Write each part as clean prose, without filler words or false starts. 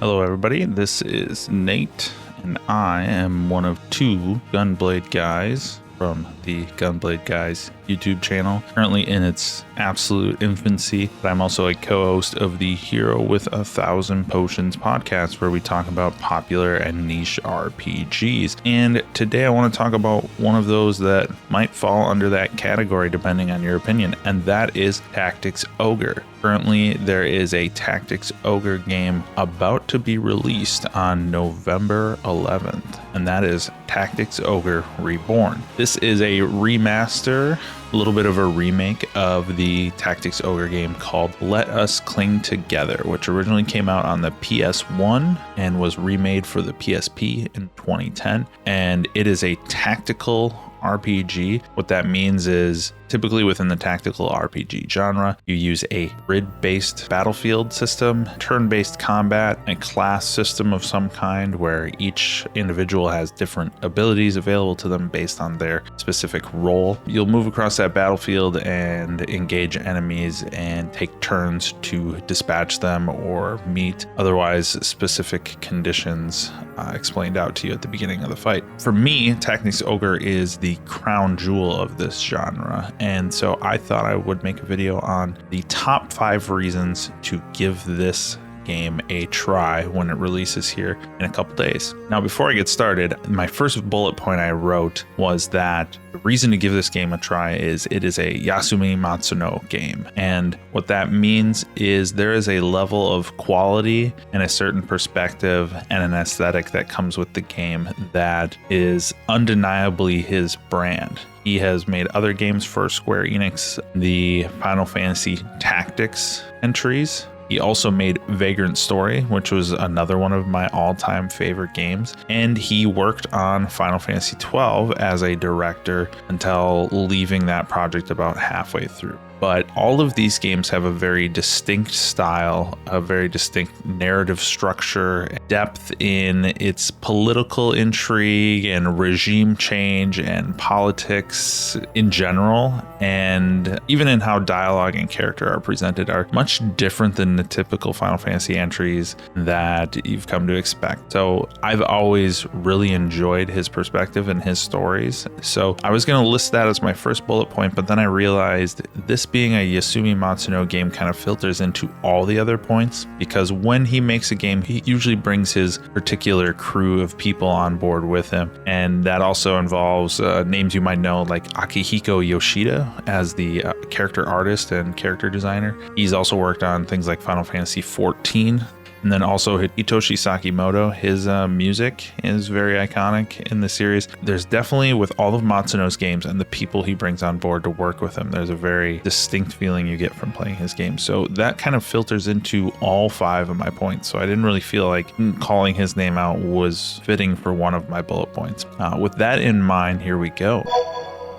Hello everybody, this is Nate, and I am one of two Gunblade guys from the Gunblade Guys YouTube channel, currently in its absolute infancy, but I'm also a co-host of the Hero with 1,000 Potions podcast, where we talk about popular and niche RPGs. And today I want to talk about one of those that might fall under that category depending on your opinion, and that is Tactics Ogre. Currently, there is a Tactics Ogre game about to be released on November 11th, and that is Tactics Ogre Reborn. This is a remaster, a little bit of a remake of the Tactics Ogre game called Let Us Cling Together, which originally came out on the PS1 and was remade for the PSP in 2010. And it is a tactical RPG. What that means is typically within the tactical RPG genre, you use a grid-based battlefield system, turn-based combat, a class system of some kind where each individual has different abilities available to them based on their specific role. You'll move across that battlefield and engage enemies and take turns to dispatch them or meet otherwise specific conditions explained out to you at the beginning of the fight. For me, Tactics Ogre is the crown jewel of this genre, and so I thought I would make a video on the top 5 reasons to give this game a try when it releases here in a couple days. Now, before I get started, my first bullet point I wrote was that the reason to give this game a try is it is a Yasumi Matsuno game. And what that means is there is a level of quality and a certain perspective and an aesthetic that comes with the game that is undeniably his brand. He has made other games for Square Enix, the Final Fantasy Tactics entries. He also made Vagrant Story, which was another one of my all-time favorite games. And he worked on Final Fantasy XII as a director until leaving that project about halfway through. But all of these games have a very distinct style, a very distinct narrative structure, depth in its political intrigue and regime change and politics in general, and even in how dialogue and character are presented are much different than the typical Final Fantasy entries that you've come to expect. So I've always really enjoyed his perspective and his stories. So I was going to list that as my first bullet point, but then I realized this being a Yasumi Matsuno game kind of filters into all the other points, because when he makes a game, he usually brings his particular crew of people on board with him. And that also involves names you might know, like Akihiko Yoshida as the character artist and character designer. He's also worked on things like Final Fantasy XIV. And then also Hitoshi Sakimoto, his music is very iconic in the series. There's definitely, with all of Matsuno's games and the people he brings on board to work with him, there's a very distinct feeling you get from playing his games. So that kind of filters into all 5 of my points. So I didn't really feel like calling his name out was fitting for one of my bullet points. With that in mind, here we go.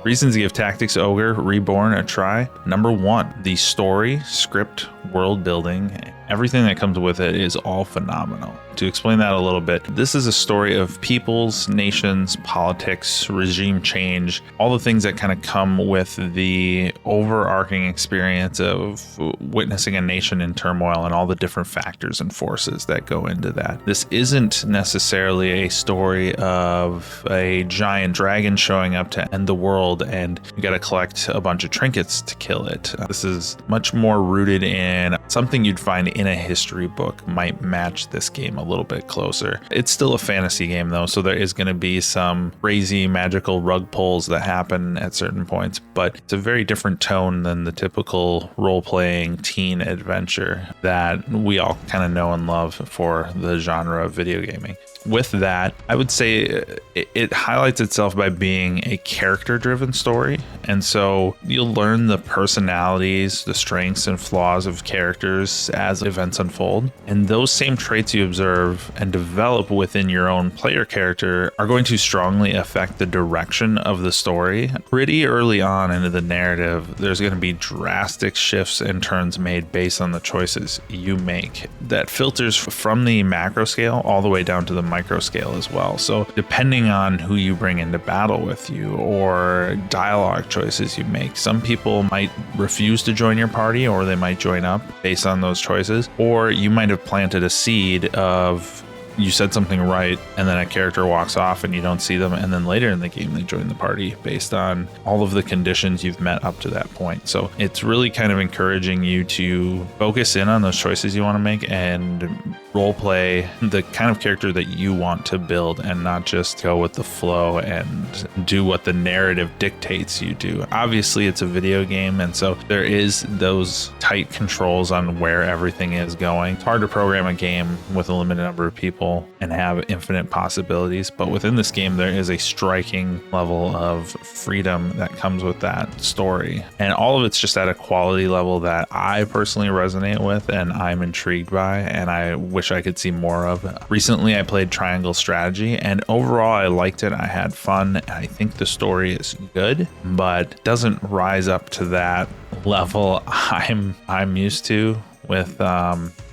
Reasons to give Tactics Ogre Reborn a try. Number 1, the story, script, world building, everything that comes with it is all phenomenal. To explain that a little bit, this is a story of peoples, nations, politics, regime change, all the things that kind of come with the overarching experience of witnessing a nation in turmoil and all the different factors and forces that go into that. This isn't necessarily a story of a giant dragon showing up to end the world and you got to collect a bunch of trinkets to kill it. This is much more rooted in something you'd find in a history book might match this game a little bit closer. It's still a fantasy game though, so there is going to be some crazy magical rug pulls that happen at certain points, but it's a very different tone than the typical role-playing teen adventure that we all kind of know and love for the genre of video gaming. With that, I would say it highlights itself by being a character-driven story. And so you'll learn the personalities, the strengths and flaws of characters as events unfold. And those same traits you observe and develop within your own player character are going to strongly affect the direction of the story. Pretty early on into the narrative, there's going to be drastic shifts and turns made based on the choices you make that filters from the macro scale all the way down to the micro scale as well. So depending on who you bring into battle with you or dialogue choices you make, some people might refuse to join your party, or they might join up based on those choices, or you might have planted a seed of you said something right and then a character walks off and you don't see them, and then later in the game they join the party based on all of the conditions you've met up to that point. So it's really kind of encouraging you to focus in on those choices you want to make and role play the kind of character that you want to build, and not just go with the flow and do what the narrative dictates you do. Obviously it's a video game, and so there is those tight controls on where everything is going. It's hard to program a game with a limited number of people and have infinite possibilities, but within this game there is a striking level of freedom that comes with that story, and all of it's just at a quality level that I personally resonate with and I'm intrigued by, and I wish I could see more of. Recently I played Triangle Strategy, and overall I liked it. I had fun. I think the story is good, but doesn't rise up to that level I'm used to with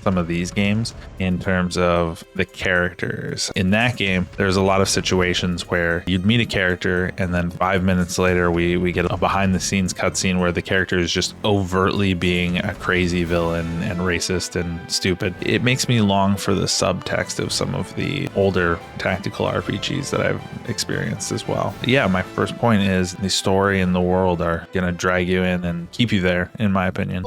some of these games in terms of the characters. In that game, there's a lot of situations where you'd meet a character and then 5 minutes later we get a behind the scenes cutscene where the character is just overtly being a crazy villain and racist and stupid. It makes me long for the subtext of some of the older tactical RPGs that I've experienced as well. Yeah, my first point is the story and the world are gonna drag you in and keep you there, in my opinion.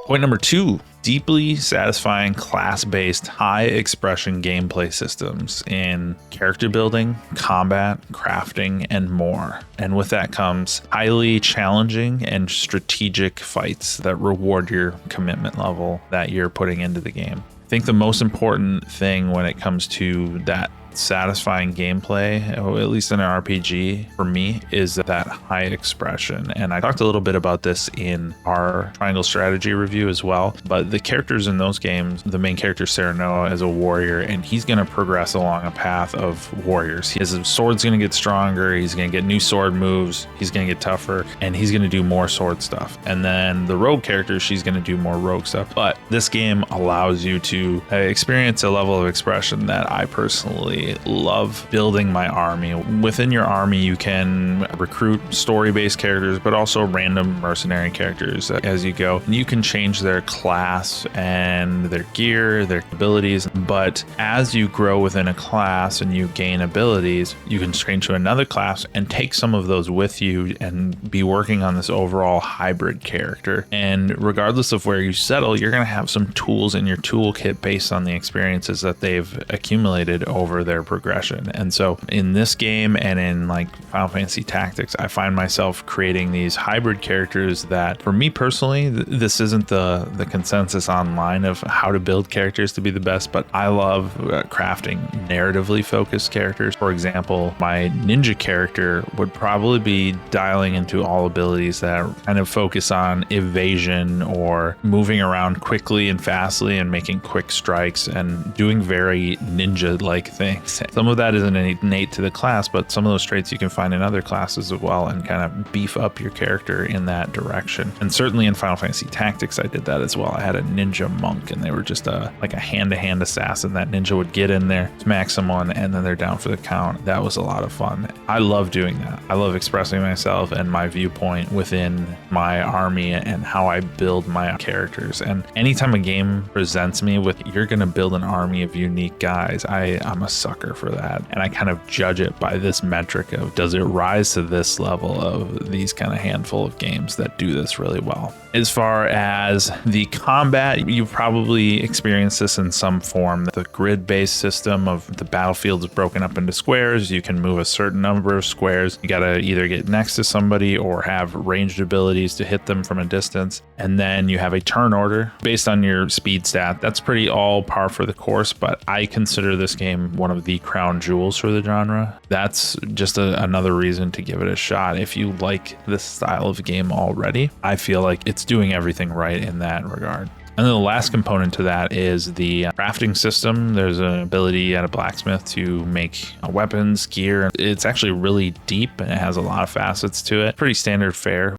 Point number 2, deeply satisfying class-based high expression gameplay systems in character building, combat, crafting, and more. And with that comes highly challenging and strategic fights that reward your commitment level that you're putting into the game. I think the most important thing when it comes to that satisfying gameplay, or at least in an RPG for me, is that high expression. And I talked a little bit about this in our Triangle Strategy review as well, but the characters in those games, the main character Serenoa is a warrior, and he's going to progress along a path of warriors. His sword's going to get stronger, he's going to get new sword moves, he's going to get tougher, and he's going to do more sword stuff. And then the rogue character, she's going to do more rogue stuff. But this game allows you to experience a level of expression that I personally love building my army. Within your army, you can recruit story-based characters, but also random mercenary characters as you go. And you can change their class and their gear, their abilities, but as you grow within a class and you gain abilities, you can change to another class and take some of those with you and be working on this overall hybrid character. And regardless of where you settle, you're going to have some tools in your toolkit based on the experiences that they've accumulated over their progression. And so in this game and in like Final Fantasy Tactics, I find myself creating these hybrid characters that, for me personally, this isn't the consensus online of how to build characters to be the best, but I love crafting narratively focused characters. For example, my ninja character would probably be dialing into all abilities that kind of focus on evasion or moving around quickly and fastly and making quick strikes and doing very ninja-like things. Some of that isn't innate to the class, but some of those traits you can find in other classes as well and kind of beef up your character in that direction. And certainly in Final Fantasy Tactics, I did that as well. I had a ninja monk, and they were just like a hand-to-hand assassin. That ninja would get in there, smack someone, and then they're down for the count. That was a lot of fun. I love doing that. I love expressing myself and my viewpoint within my army and how I build my characters. And anytime a game presents me with, you're going to build an army of unique guys, I'm a sucker for that. And I kind of judge it by this metric of, does it rise to this level of these kind of handful of games that do this really well? As far as the combat, you've probably experienced this in some form. The grid-based system of the battlefield is broken up into squares. You can move a certain number of squares. You gotta either get next to somebody or have ranged abilities to hit them from a distance. And then you have a turn order based on your speed stat. That's pretty all par for the course, but I consider this game one of the crown jewels for the genre. That's just another reason to give it a shot. If you like this style of game already, I feel like it's doing everything right in that regard. And then the last component to that is the crafting system. There's an ability at a blacksmith to make weapons, gear. It's actually really deep and it has a lot of facets to it. Pretty standard fare.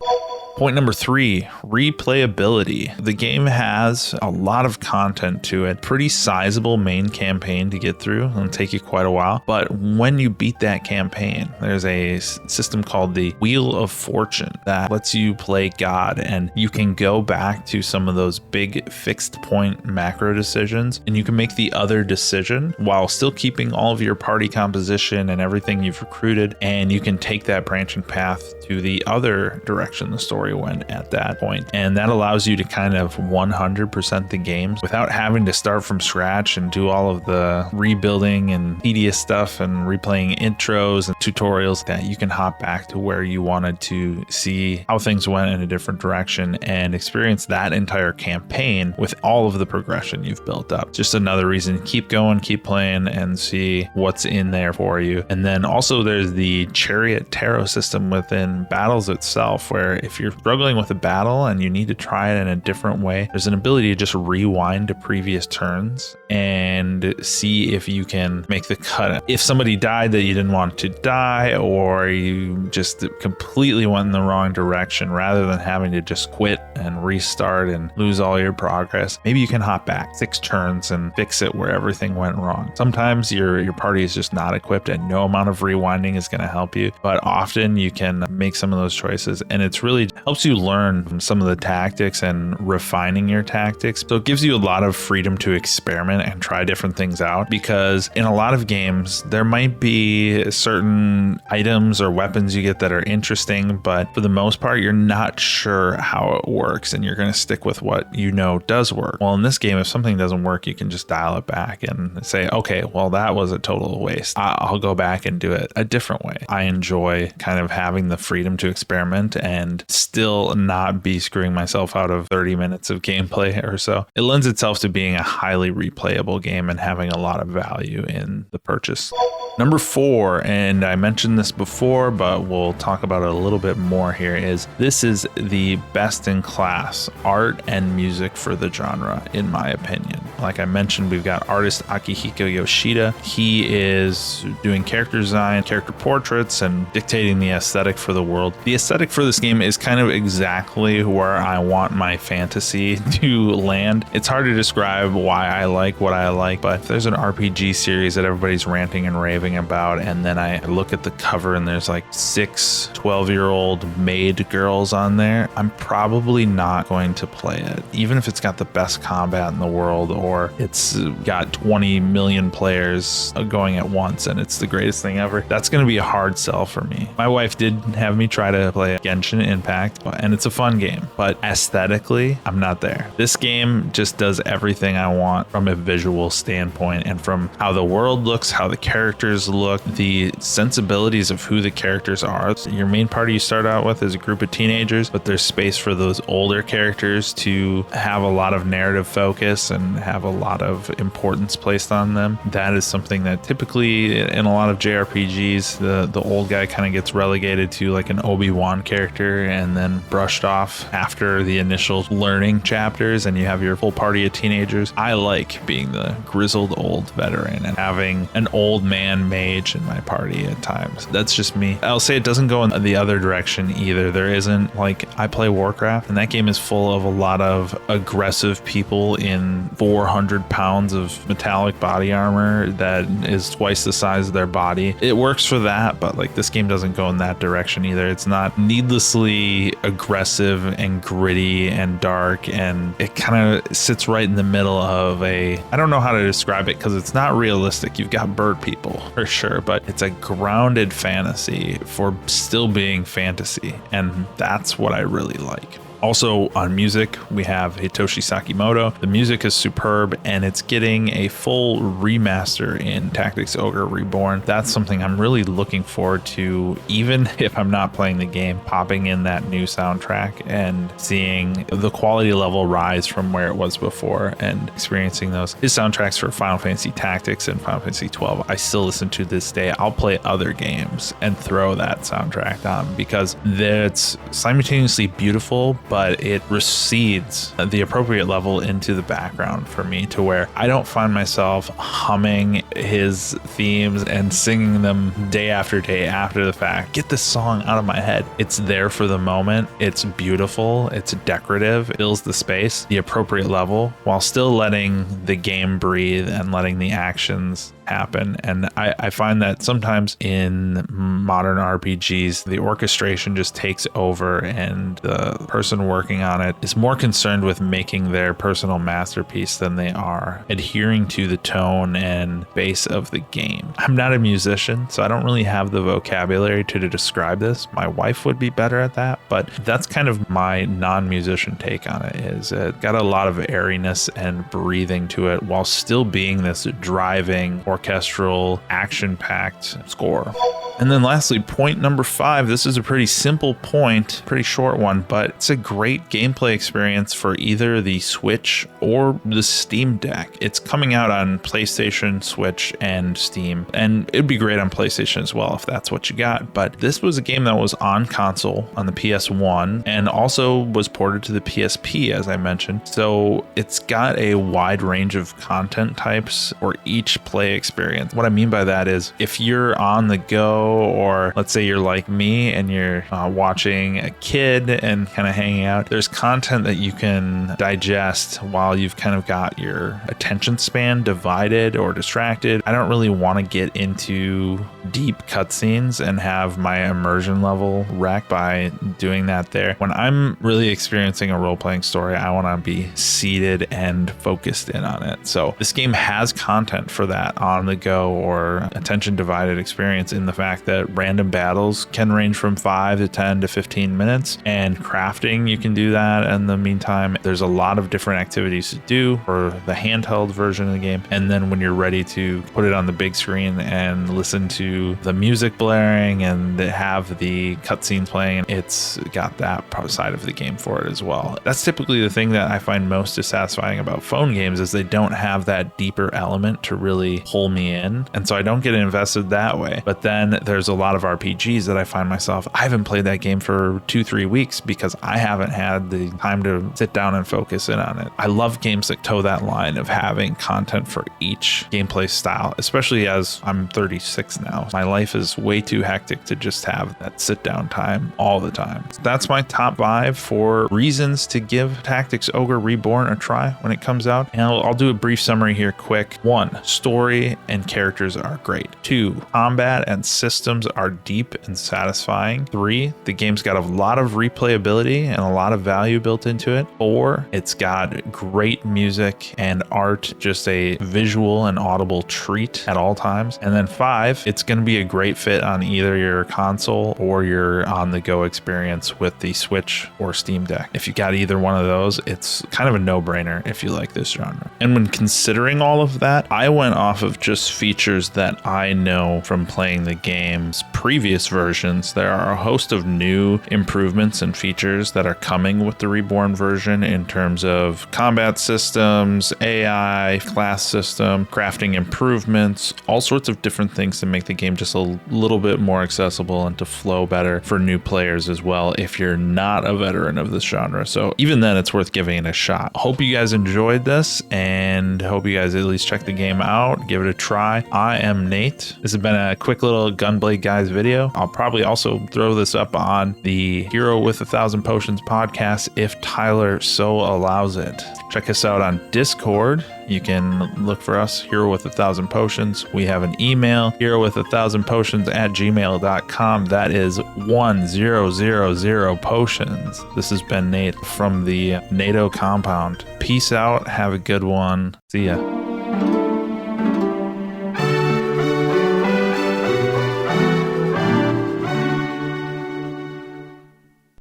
Point number 3, replayability. The game has a lot of content to it, pretty sizable main campaign to get through. It'll take you quite a while, but when you beat that campaign, there's a system called the Wheel of Fortune that lets you play God, and you can go back to some of those big fixed point macro decisions, and you can make the other decision while still keeping all of your party composition and everything you've recruited, and you can take that branching path to the other direction the story went at that point. And that allows you to kind of 100% the games without having to start from scratch and do all of the rebuilding and tedious stuff and replaying intros and tutorials. That you can hop back to where you wanted to see how things went in a different direction and experience that entire campaign with all of the progression you've built up. Just another reason to keep going, keep playing, and see what's in there for you. And then also there's the Chariot Tarot system within battles itself, where if you're struggling with a battle and you need to try it in a different way, there's an ability to just rewind to previous turns and see if you can make the cut. If somebody died that you didn't want to die, or you just completely went in the wrong direction, rather than having to just quit and restart and lose all your progress, maybe you can hop back 6 turns and fix it where everything went wrong. Sometimes your party is just not equipped and no amount of rewinding is going to help you, but often you can make some of those choices, and it's really helps you learn some of the tactics and refining your tactics. So it gives you a lot of freedom to experiment and try different things out, because in a lot of games there might be certain items or weapons you get that are interesting, but for the most part you're not sure how it works and you're going to stick with what you know does work. Well, in this game, if something doesn't work, you can just dial it back and say, okay, well, that was a total waste. I'll go back and do it a different way. I enjoy kind of having the freedom to experiment and still not be screwing myself out of 30 minutes of gameplay or so. It lends itself to being a highly replayable game and having a lot of value in the purchase. Number 4, and I mentioned this before, but we'll talk about it a little bit more here, is this is the best in class art and music for the genre, in my opinion. Like I mentioned, we've got artist Akihiko Yoshida. He is doing character design, character portraits, and dictating the aesthetic for the world. The aesthetic for this game is kind of exactly where I want my fantasy to land. It's hard to describe why I like what I like, but if there's an RPG series that everybody's ranting and raving about, and then I look at the cover and there's like 6 12-year-old maid girls on there, I'm probably not going to play it, even if it's got the best combat in the world, or it's got 20 million players going at once and it's the greatest thing ever. That's going to be a hard sell for me. My wife did have me try to play Genshin Impact, and it's a fun game, but aesthetically, I'm not there. This game just does everything I want from a visual standpoint, and from how the world looks, how the characters look, the sensibilities of who the characters are. Your main party you start out with is a group of teenagers, but there's space for those older characters to have a lot of narrative focus and have a lot of importance placed on them. That is something that typically in a lot of JRPGs, the old guy kind of gets relegated to like an Obi-Wan character and then brushed off after the initial learning chapters, and you have your full party of teenagers. I like being the grizzled old veteran and having an old man mage in my party at times. That's just me. I'll say it doesn't go in the other direction either. There isn't, like, I play Warcraft, and that game is full of a lot of aggressive people in 400 pounds of metallic body armor that is twice the size of their body. It works for that, but like this game doesn't go in that direction either. It's not needlessly aggressive and gritty and dark, and it kind of sits right in the middle of I don't know how to describe it because it's not realistic. You've got bird people for sure, but it's a grounded fantasy for still being fantasy, and that's what I really like. Also on music, we have Hitoshi Sakimoto. The music is superb, and it's getting a full remaster in Tactics Ogre Reborn. That's something I'm really looking forward to, even if I'm not playing the game, popping in that new soundtrack and seeing the quality level rise from where it was before and experiencing those. His soundtracks for Final Fantasy Tactics and Final Fantasy 12, I still listen to this day. I'll play other games and throw that soundtrack on because it's simultaneously beautiful, but it recedes the appropriate level into the background for me to where I don't find myself humming his themes and singing them day after day after the fact. Get this song out of my head. It's there for the moment. It's beautiful. It's decorative. It fills the space, the appropriate level, while still letting the game breathe and letting the actions happen. And I find that sometimes in modern RPGs, the orchestration just takes over and the person working on it is more concerned with making their personal masterpiece than they are adhering to the tone and base of the game. I'm not a musician, so I don't really have the vocabulary to describe this. My wife would be better at that, but that's kind of my non-musician take on it. Is it got a lot of airiness and breathing to it while still being this driving orchestral action-packed score. And then lastly, point number 5. This is a pretty simple point, pretty short one, but it's a great gameplay experience for either the Switch or the Steam Deck. It's coming out on PlayStation, Switch, and Steam, and it'd be great on PlayStation as well if that's what you got. But this was a game that was on console on the PS1 and also was ported to the PSP, as I mentioned. So it's got a wide range of content types for each play experience. What I mean by that is if you're on the go, or let's say you're like me and you're watching a kid and kind of hanging out, there's content that you can digest while you've kind of got your attention span divided or distracted. I don't really want to get into deep cutscenes and have my immersion level wrecked by doing that there. When I'm really experiencing a role-playing story, I want to be seated and focused in on it. So this game has content for that on the go or attention divided experience, in the fact that random battles can range from 5 to 10 to 15 minutes, and crafting, you can do that in the meantime. There's a lot of different activities to do for the handheld version of the game, and then when you're ready to put it on the big screen and listen to the music blaring and have the cutscenes playing, it's got that side of the game for it as well. That's typically the thing that I find most dissatisfying about phone games, is they don't have that deeper element to really pull me in, and so I don't get invested that way. But then there's a lot of RPGs that I find myself, I haven't played that game for 2-3 weeks because I haven't had the time to sit down and focus in on it. I love games that toe that line of having content for each gameplay style, especially as I'm 36 now. My life is way too hectic to just have that sit down time all the time. That's my top 5 for reasons to give Tactics Ogre Reborn a try when it comes out. And I'll do a brief summary here quick. 1, story and characters are great. 2, combat and systems are deep and satisfying. 3, the game's got a lot of replayability and a lot of value built into it. 4, it's got great music and art, just a visual and audible treat at all times. And then 5, it's going to be a great fit on either your console or your on-the-go experience with the Switch or Steam Deck. If you got either one of those, it's kind of a no-brainer if you like this genre. And when considering all of that, I went off of just features that I know from playing the game's previous versions. There are a host of new improvements and features that are coming with the Reborn version in terms of combat systems, AI, class system, crafting improvements, all sorts of different things to make the game just a little bit more accessible and to flow better for new players as well if you're not a veteran of this genre. So even then, it's worth giving it a shot. Hope you guys enjoyed this and hope you guys at least check the game out, give it a try. I am Nate. This has been a quick little Gunblade Guys video. I'll probably also throw this up on the Hero with 1,000 Potions podcast if Tyler so allows it. Check us out on Discord. You can look for us, Hero with 1,000 Potions. We have an email, herowith1000potions@gmail.com. That is 1000 potions. This has been Nate from the NATO compound. Peace out. Have a good one. See ya.